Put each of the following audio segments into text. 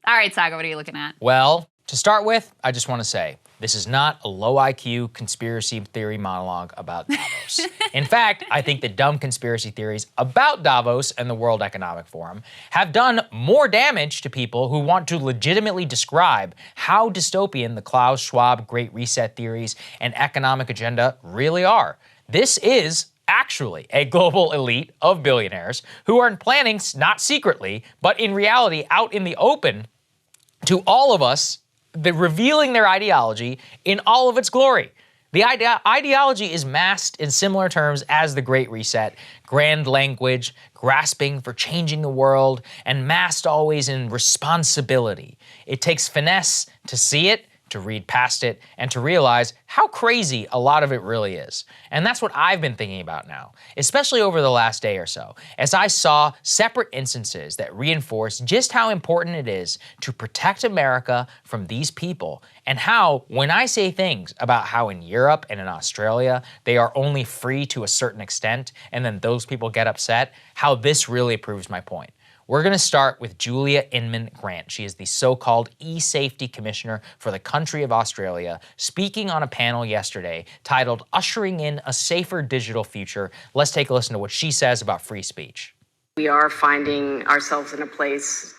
All right, Saga, what are you looking at? Well, to start with, I just want to say, this is not a low IQ conspiracy theory monologue about Davos. In fact, I think the dumb conspiracy theories about Davos and the World Economic Forum have done more damage to people who want to legitimately describe how dystopian the Klaus Schwab Great Reset theories and economic agenda really are. This is actually a global elite of billionaires who are planning, not secretly, but in reality out in the open, to all of us, revealing their ideology in all of its glory. The ideology is masked in similar terms as the Great Reset, grand language, grasping for changing the world, and masked always in responsibility. It takes finesse to see it, to read past it, and to realize how crazy a lot of it really is. And that's what I've been thinking about now, especially over the last day or so, as I saw separate instances that reinforce just how important it is to protect America from these people, and how, when I say things about how in Europe and in Australia they are only free to a certain extent, and then those people get upset, how this really proves my point. We're going to start with Julia Inman Grant. She is the so-called e-safety commissioner for the country of Australia, speaking on a panel yesterday titled Ushering in a Safer Digital Future. Let's take a listen to what she says about free speech. We are finding ourselves in a place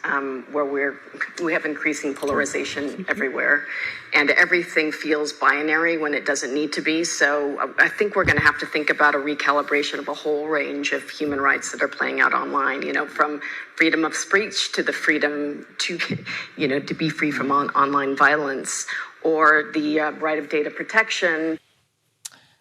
where we have increasing polarization everywhere, and everything feels binary when it doesn't need to be. So I think we're going to have to think about a recalibration of a whole range of human rights that are playing out online, from freedom of speech to the freedom to, to be free from online violence, or the right of data protection.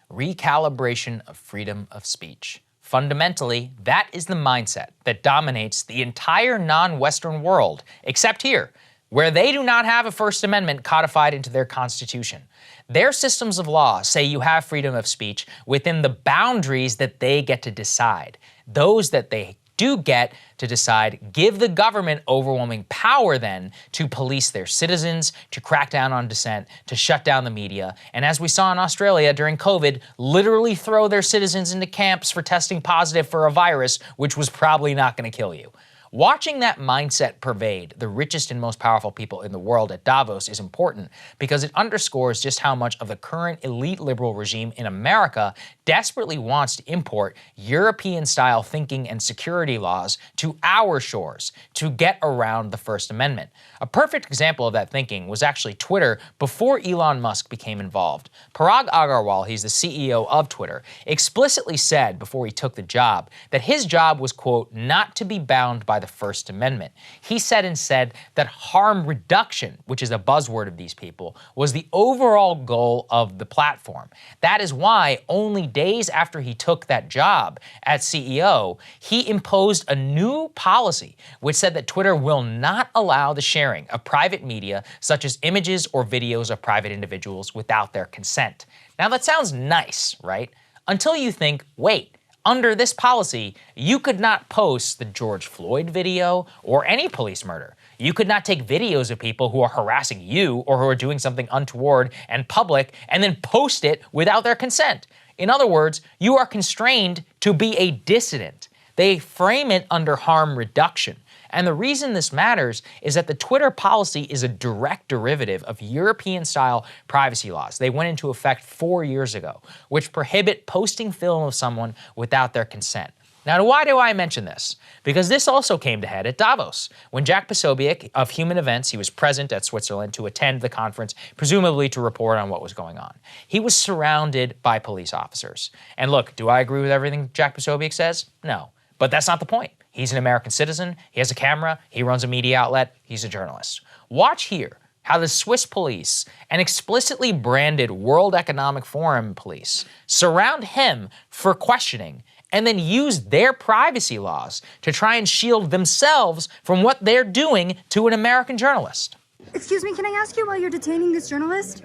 Recalibration of freedom of speech. Fundamentally, that is the mindset that dominates the entire non-Western world, except here, where they do not have a First Amendment codified into their constitution. Their systems of law say you have freedom of speech within the boundaries that they get to decide. Those that they do get to decide give the government overwhelming power then to police their citizens, to crack down on dissent, to shut down the media, and as we saw in Australia during COVID, literally throw their citizens into camps for testing positive for a virus which was probably not going to kill you. Watching that mindset pervade the richest and most powerful people in the world at Davos is important because it underscores just how much of the current elite liberal regime in America desperately wants to import European-style thinking and security laws to our shores to get around the First Amendment. A perfect example of that thinking was actually Twitter before Elon Musk became involved. Parag Agrawal, he's the CEO of Twitter, explicitly said before he took the job that his job was, quote, not to be bound by the First Amendment. He said instead that harm reduction, which is a buzzword of these people, was the overall goal of the platform. That is why only days after he took that job as CEO, he imposed a new policy which said that Twitter will not allow the sharing of private media, such as images or videos of private individuals, without their consent. Now that sounds nice, right? Until you think, wait, under this policy, you could not post the George Floyd video or any police murder. You could not take videos of people who are harassing you or who are doing something untoward and public and then post it without their consent. In other words, you are constrained to be a dissident. They frame it under harm reduction. And the reason this matters is that the Twitter policy is a direct derivative of European-style privacy laws. They went into effect 4 years ago, which prohibit posting film of someone without their consent. Now, why do I mention this? Because this also came to head at Davos. When Jack Posobiec of Human Events, he was present at Switzerland to attend the conference, presumably to report on what was going on. He was surrounded by police officers. And look, do I agree with everything Jack Posobiec says? No. But that's not the point. He's an American citizen, he has a camera, he runs a media outlet, he's a journalist. Watch here how the Swiss police and explicitly branded World Economic Forum police surround him for questioning and then use their privacy laws to try and shield themselves from what they're doing to an American journalist. Excuse me, can I ask you why you're detaining this journalist?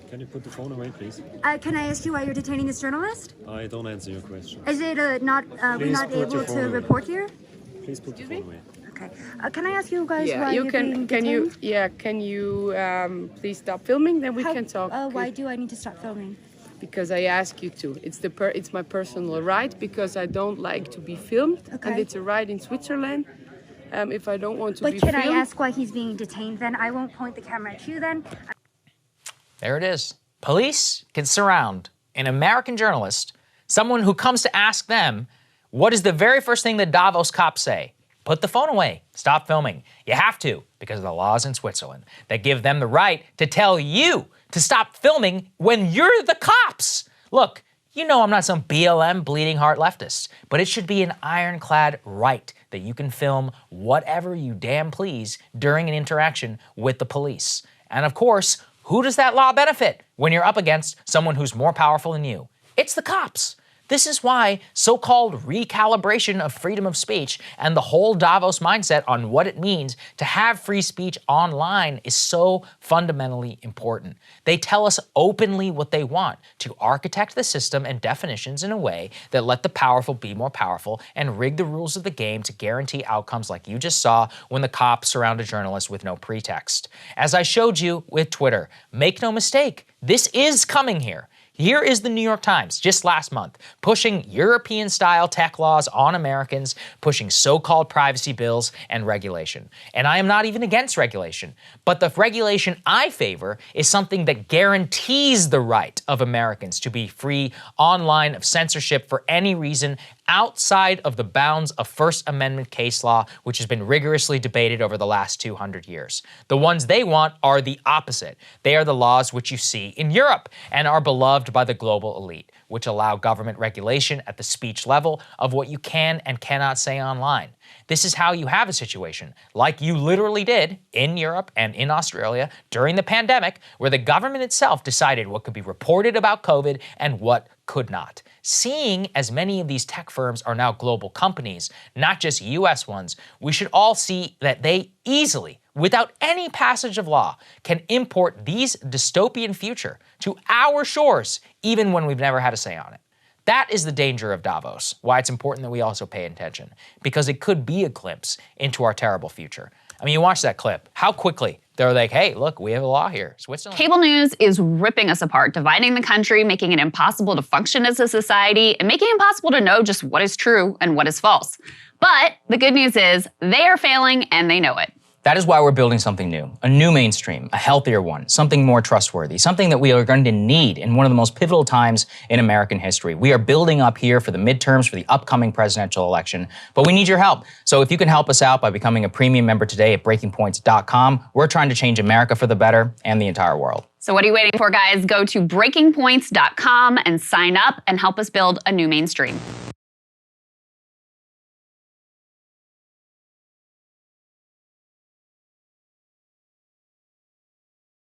Can you put the phone away, please? Can I ask you why you're detaining this journalist? I don't answer your question. Is it we're not able to report here? Please put the phone away. Okay. Can I ask you guys why you you're can. being Can you? detained? Yeah. Can you please stop filming? Then we can talk. Why do I need to stop filming? Because I ask you to. It's my personal right because I don't like to be filmed, Okay. and it's a right in Switzerland. if I don't want to But be can filmed. I ask why he's being detained then? I won't point the camera at you then. There it is. Police can surround an American journalist, someone who comes to ask them, what is the very first thing that Davos cops say? Put the phone away. Stop filming. You have to, because of the laws in Switzerland that give them the right to tell you to stop filming when you're the cops. Look, you know I'm not some BLM bleeding heart leftist, but it should be an ironclad right that you can film whatever you damn please during an interaction with the police. And of course, who does that law benefit when you're up against someone who's more powerful than you? It's the cops. This is why so-called recalibration of freedom of speech and the whole Davos mindset on what it means to have free speech online is so fundamentally important. They tell us openly what they want, to architect the system and definitions in a way that let the powerful be more powerful and rig the rules of the game to guarantee outcomes like you just saw when the cops surround a journalist with no pretext. As I showed you with Twitter, make no mistake, this is coming here. Here is the New York Times, just last month, pushing European-style tech laws on Americans, pushing so-called privacy bills and regulation. And I am not even against regulation, but the regulation I favor is something that guarantees the right of Americans to be free online of censorship for any reason outside of the bounds of First Amendment case law, which has been rigorously debated over the last 200 years. The ones they want are the opposite. They are the laws which you see in Europe and are beloved by the global elite, which allow government regulation at the speech level of what you can and cannot say online. This is how you have a situation, like you literally did in Europe and in Australia during the pandemic, where the government itself decided what could be reported about COVID and what could not. Seeing as many of these tech firms are now global companies, not just US ones, we should all see that they easily, without any passage of law, can import these dystopian future to our shores, even when we've never had a say on it. That is the danger of Davos, why it's important that we also pay attention, because it could be a glimpse into our terrible future. I mean, you watch that clip, how quickly they're like, hey, look, we have a law here. Switzerland. Cable news is ripping us apart, dividing the country, making it impossible to function as a society, and making it impossible to know just what is true and what is false. But the good news is they are failing and they know it. That is why we're building something new, a new mainstream, a healthier one, something more trustworthy, something that we are going to need in one of the most pivotal times in American history. We are building up here for the midterms, for the upcoming presidential election, but we need your help. So if you can help us out by becoming a premium member today at breakingpoints.com, we're trying to change America for the better and the entire world. So what are you waiting for, guys? Go to breakingpoints.com and sign up and help us build a new mainstream.